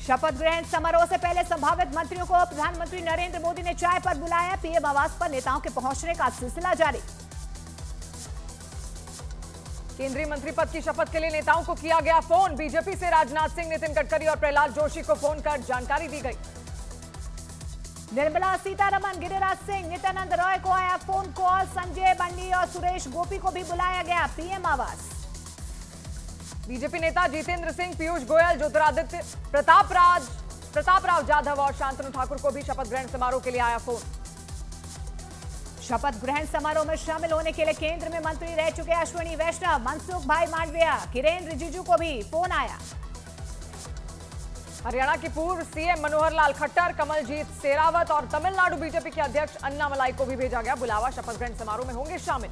शपथ ग्रहण समारोह से पहले संभावित मंत्रियों को प्रधानमंत्री नरेंद्र मोदी ने चाय पर बुलाया। पीएम आवास पर नेताओं के पहुंचने का सिलसिला जारी। केंद्रीय मंत्री पद की शपथ के लिए नेताओं को किया गया फोन। बीजेपी से राजनाथ सिंह, नितिन गडकरी और प्रहलाद जोशी को फोन कर जानकारी दी गई। निर्मला सीतारमण, गिरिराज सिंह, नित्यानंद रॉय को आया फोन कॉल। संजय बंडी और सुरेश गोपी को भी बुलाया गया पीएम आवास। बीजेपी नेता जितेंद्र सिंह, पीयूष गोयल, ज्योतिरादित्य, प्रताप राव जाधव और शांतनु ठाकुर को भी शपथ ग्रहण समारोह के लिए आया फोन। शपथ ग्रहण समारोह में शामिल होने के लिए केंद्र में मंत्री रह चुके अश्विनी वैष्णव, मनसुख भाई मांडविया, किरेन रिजिजू को भी फोन आया। हरियाणा की पूर्व सीएम मनोहर लाल खट्टर, कमलजीत शेरावत और तमिलनाडु बीजेपी के अध्यक्ष अन्नामलाई को भी भेजा गया बुलावा। शपथ ग्रहण समारोह में होंगे शामिल।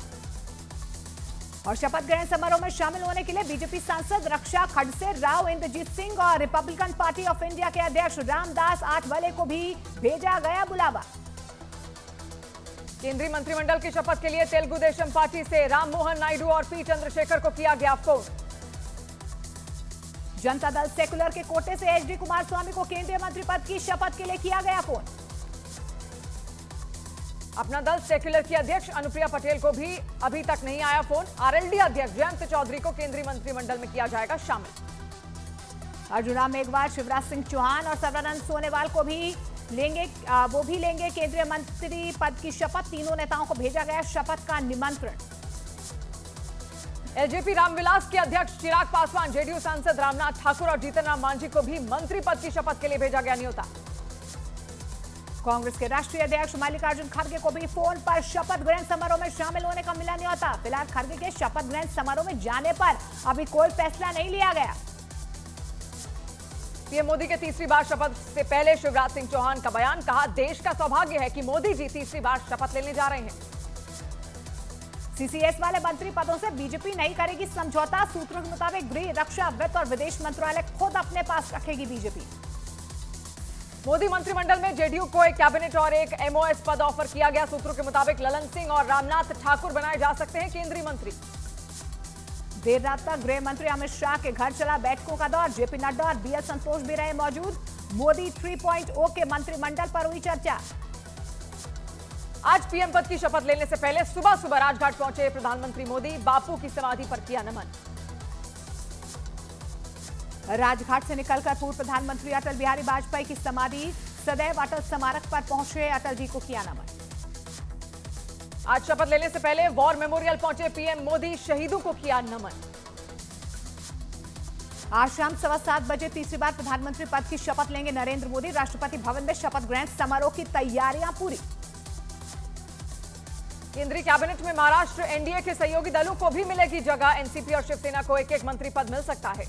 और शपथ ग्रहण समारोह में शामिल होने के लिए बीजेपी सांसद रक्षा खड़से, राव इंद्रजीत सिंह और रिपब्लिकन पार्टी ऑफ इंडिया के अध्यक्ष रामदास आठवले को भी भेजा गया बुलावा। केंद्रीय मंत्रिमंडल की शपथ के लिए तेलुगु देशम पार्टी से राम मोहन नायडू और पी चंद्रशेखर को किया गया फोन। जनता दल सेकुलर के कोटे से एचडी कुमारस्वामी को केंद्रीय मंत्री पद की शपथ के लिए किया गया फोन। अपना दल सेक्युलर की अध्यक्ष अनुप्रिया पटेल को भी अभी तक नहीं आया फोन। आरएलडी अध्यक्ष जयंत चौधरी को केंद्रीय मंत्रिमंडल में किया जाएगा शामिल। अर्जुन राम मेघवाल, शिवराज सिंह चौहान और सर्बानंद सोनोवाल को भी लेंगे केंद्रीय मंत्री पद की शपथ। तीनों नेताओं को भेजा गया शपथ का निमंत्रण। एलजेपी रामविलास के अध्यक्ष चिराग पासवान, जेडीयू सांसद रामनाथ ठाकुर और जीतन राम मांझी को भी मंत्री पद की शपथ के लिए भेजा गया न्योता। कांग्रेस के राष्ट्रीय अध्यक्ष मल्लिकार्जुन खड़गे को भी फोन पर शपथ ग्रहण समारोह में शामिल होने का मिला न्योता। फिलहाल खड़गे के शपथ ग्रहण समारोह में जाने पर अभी कोई फैसला नहीं लिया गया। पीएम मोदी के तीसरी बार शपथ से पहले शिवराज सिंह चौहान का बयान, कहा देश का सौभाग्य है कि मोदी जी तीसरी बार शपथ लेने जा रहे हैं। सीसीएस वाले मंत्री पदों से बीजेपी नहीं करेगी समझौता। सूत्रों के मुताबिक गृह, रक्षा, वित्त और विदेश मंत्रालय खुद अपने पास रखेगी बीजेपी। मोदी मंत्रिमंडल में जेडीयू को एक कैबिनेट और एक एमओएस पद ऑफर किया गया। सूत्रों के मुताबिक ललन सिंह और रामनाथ ठाकुर बनाए जा सकते हैं केंद्रीय मंत्री। देर रात तक गृह मंत्री अमित शाह के घर चला बैठकों का दौर। जेपी नड्डा और बीएल संतोष भी रहे मौजूद। मोदी 3.0 के मंत्रिमंडल पर हुई चर्चा। आज पीएम पद की शपथ लेने से पहले सुबह सुबह राजघाट पहुंचे प्रधानमंत्री मोदी, बापू की समाधि पर किया नमन। राजघाट से निकलकर पूर्व प्रधानमंत्री अटल बिहारी वाजपेयी की समाधि सदैव अटल स्मारक पर पहुंचे, अटल जी को किया नमन। आज शपथ लेने से पहले वॉर मेमोरियल पहुंचे पीएम मोदी, शहीदों को किया नमन। आज शाम 7:15 बजे तीसरी बार प्रधानमंत्री पद की शपथ लेंगे नरेंद्र मोदी। राष्ट्रपति भवन में शपथ ग्रहण समारोह की तैयारियां पूरी। केंद्रीय कैबिनेट में महाराष्ट्र एनडीए के सहयोगी दलों को भी मिलेगी जगह। एनसीपी और शिवसेना को एक एक मंत्री पद मिल सकता है।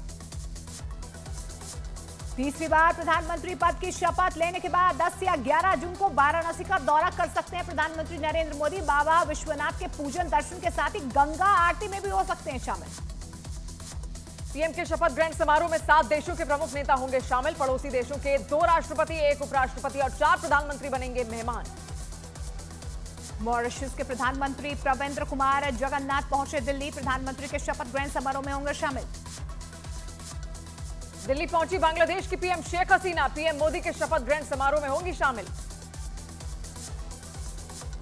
तीसरी बार प्रधानमंत्री पद की शपथ लेने के बाद 10 या 11 जून को वाराणसी का दौरा कर सकते हैं प्रधानमंत्री नरेंद्र मोदी। बाबा विश्वनाथ के पूजन दर्शन के साथ ही गंगा आरती में भी हो सकते हैं शामिल। पीएम के शपथ ग्रहण समारोह में 7 देशों के प्रमुख नेता होंगे शामिल। पड़ोसी देशों के 2 राष्ट्रपति, 1 उपराष्ट्रपति और 4 प्रधानमंत्री बनेंगे मेहमान। मॉरिशस के प्रधानमंत्री प्रवेंद्र कुमार जगन्नाथ पहुंचे दिल्ली। प्रधानमंत्री के शपथ ग्रहण समारोह में होंगे शामिल। दिल्ली पहुंची बांग्लादेश की पीएम शेख हसीना, पीएम मोदी के शपथ ग्रहण समारोह में होंगी शामिल।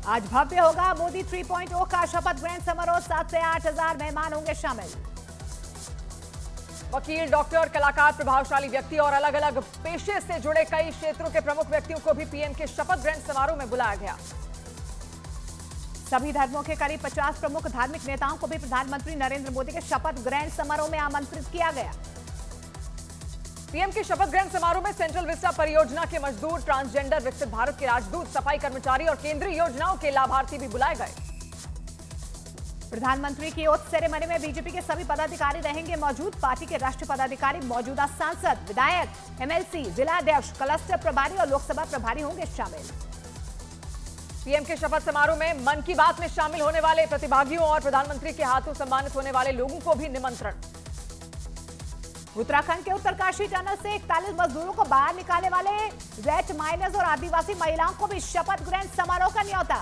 आज भव्य होगा मोदी 3.0 का शपथ ग्रहण समारोह। 7 से 8 हजार मेहमान होंगे शामिल। वकील, डॉक्टर, कलाकार, प्रभावशाली व्यक्ति और अलग अलग पेशे से जुड़े कई क्षेत्रों के प्रमुख व्यक्तियों को भी पीएम के शपथ ग्रहण समारोह में बुलाया गया। सभी धर्मों के करीब 50 प्रमुख धार्मिक नेताओं को भी प्रधानमंत्री नरेंद्र मोदी के शपथ ग्रहण समारोह में आमंत्रित किया गया। पीएम के शपथ ग्रहण समारोह में सेंट्रल विस्टा परियोजना के मजदूर, ट्रांसजेंडर, विकसित भारत के राजदूत, सफाई कर्मचारी और केंद्रीय योजनाओं के लाभार्थी भी बुलाए गए। प्रधानमंत्री की ओथ सेरेमनी में बीजेपी के सभी पदाधिकारी रहेंगे मौजूद। पार्टी के राष्ट्रीय पदाधिकारी, मौजूदा सांसद, विधायक, एमएलसी, जिला अध्यक्ष, क्लस्टर प्रभारी और लोकसभा प्रभारी होंगे शामिल। पीएम के शपथ समारोह में मन की बात में शामिल होने वाले प्रतिभागियों और प्रधानमंत्री के हाथों सम्मानित होने वाले लोगों को भी निमंत्रण। उत्तराखंड के उत्तरकाशी टनल से 41 मजदूरों को बाहर निकालने वाले रेड माइनर्स और आदिवासी महिलाओं को भी शपथ ग्रहण समारोह का न्योता।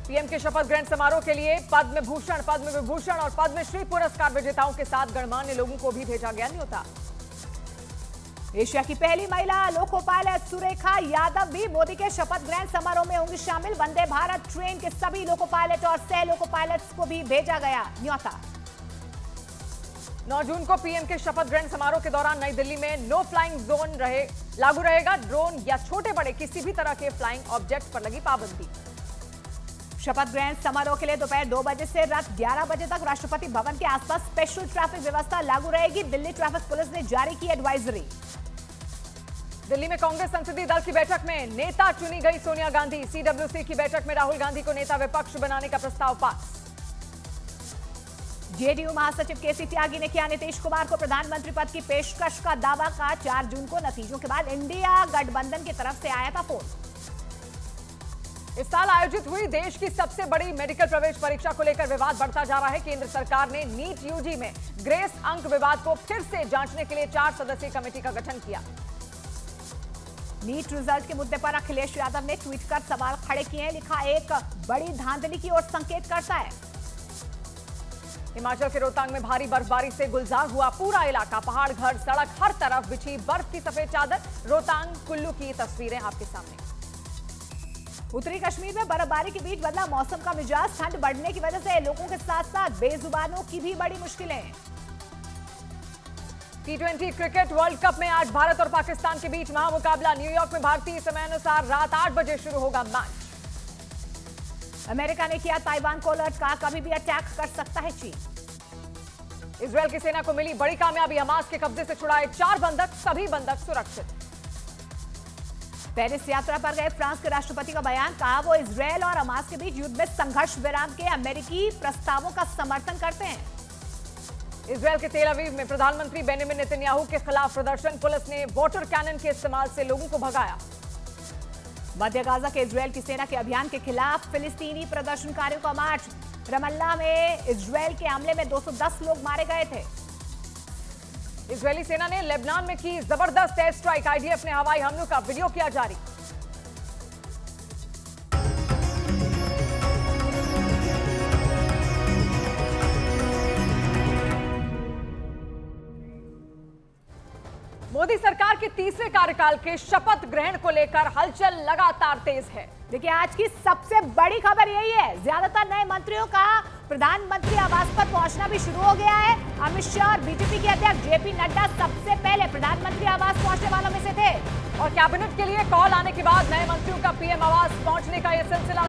पीएम के शपथ ग्रहण समारोह के लिए पद्म भूषण, पद्म विभूषण और पद्मश्री पुरस्कार विजेताओं के साथ गणमान्य लोगों को भी भेजा गया न्योता। एशिया की पहली महिला लोको पायलट सुरेखा यादव भी मोदी के शपथ ग्रहण समारोह में होंगी शामिल। वंदे भारत ट्रेन के सभी लोको पायलट और सह लोको पायलट्स को भी भेजा गया न्योता। 9 जून को पीएम के शपथ ग्रहण समारोह के दौरान नई दिल्ली में नो फ्लाइंग जोन लागू रहेगा। ड्रोन या छोटे बड़े किसी भी तरह के फ्लाइंग ऑब्जेक्ट पर लगी पाबंदी। शपथ ग्रहण समारोह के लिए दोपहर 2 बजे से रात 11 बजे तक राष्ट्रपति भवन के आसपास स्पेशल ट्रैफिक व्यवस्था लागू रहेगी। दिल्ली ट्रैफिक पुलिस ने जारी की एडवाइजरी। दिल्ली में कांग्रेस संसदीय दल की बैठक में नेता चुनी गई सोनिया गांधी। सीडब्ल्यूसी की बैठक में राहुल गांधी को नेता विपक्ष बनाने का प्रस्ताव पास। जेडीयू महासचिव केसी त्यागी ने किया नीतीश कुमार को प्रधानमंत्री पद की पेशकश का दावा। का 4 जून को नतीजों के बाद इंडिया गठबंधन की तरफ से आया था फोन। इस साल आयोजित हुई देश की सबसे बड़ी मेडिकल प्रवेश परीक्षा को लेकर विवाद बढ़ता जा रहा है। केंद्र सरकार ने नीट यूजी में ग्रेस अंक विवाद को फिर से जांचने के लिए 4 सदस्यीय कमेटी का गठन किया। नीट रिजल्ट के मुद्दे पर अखिलेश यादव ने ट्वीट कर सवाल खड़े किए। लिखा, एक बड़ी धांधली की ओर संकेत करता है। हिमाचल के रोहतांग में भारी बर्फबारी से गुलजार हुआ पूरा इलाका। पहाड़, घर, सड़क, हर तरफ बिछी बर्फ की सफेद चादर। रोहतांग कुल्लू की तस्वीरें आपके सामने। उत्तरी कश्मीर में बर्फबारी के बीच बदला मौसम का मिजाज। ठंड बढ़ने की वजह से लोगों के साथ साथ बेजुबानों की भी बड़ी मुश्किलें। T20 क्रिकेट वर्ल्ड कप में आज भारत और पाकिस्तान के बीच महामुकाबला। न्यूयॉर्क में भारतीय समयानुसार रात 8 बजे शुरू होगा मैच। अमेरिका ने किया ताइवान को अलर्ट। का कभी भी अटैक कर सकता है चीन। इजरायल की सेना को मिली बड़ी कामयाबी। हमास के कब्जे से छुड़ाए 4 बंधक, सभी बंधक सुरक्षित। पेरिस यात्रा पर गए फ्रांस के राष्ट्रपति का बयान। कहा, वो इजरायल और हमास के बीच युद्ध में संघर्ष विराम के अमेरिकी प्रस्तावों का समर्थन करते हैं। इजरायल के तेल अवीव में प्रधानमंत्री बेंजामिन नेतन्याहू के खिलाफ प्रदर्शन। पुलिस ने वाटर कैनन के इस्तेमाल से लोगों को भगाया। मध्य गाजा के इजरायल की सेना के अभियान के खिलाफ फिलिस्तीनी प्रदर्शनकारियों का मार्च। रमल्ला में इजरायल के हमले में 210 लोग मारे गए थे। इजरायली सेना ने लेबनान में की जबरदस्त एयर स्ट्राइक। आईडीएफ ने हवाई हमलों का वीडियो किया जारी। मोदी सरकार के तीसरे कार्यकाल के शपथ ग्रहण को लेकर हलचल लगातार तेज है। देखिए, आज की सबसे बड़ी खबर यही है, ज्यादातर नए मंत्रियों का प्रधानमंत्री आवास पर पहुंचना भी शुरू हो गया है। अमित शाह और बीजेपी के अध्यक्ष जेपी नड्डा सबसे पहले प्रधानमंत्री आवास पहुंचने वालों में से थे। और कैबिनेट के लिए कॉल आने के बाद नए मंत्रियों का पीएम आवास पहुंचने का यह सिलसिला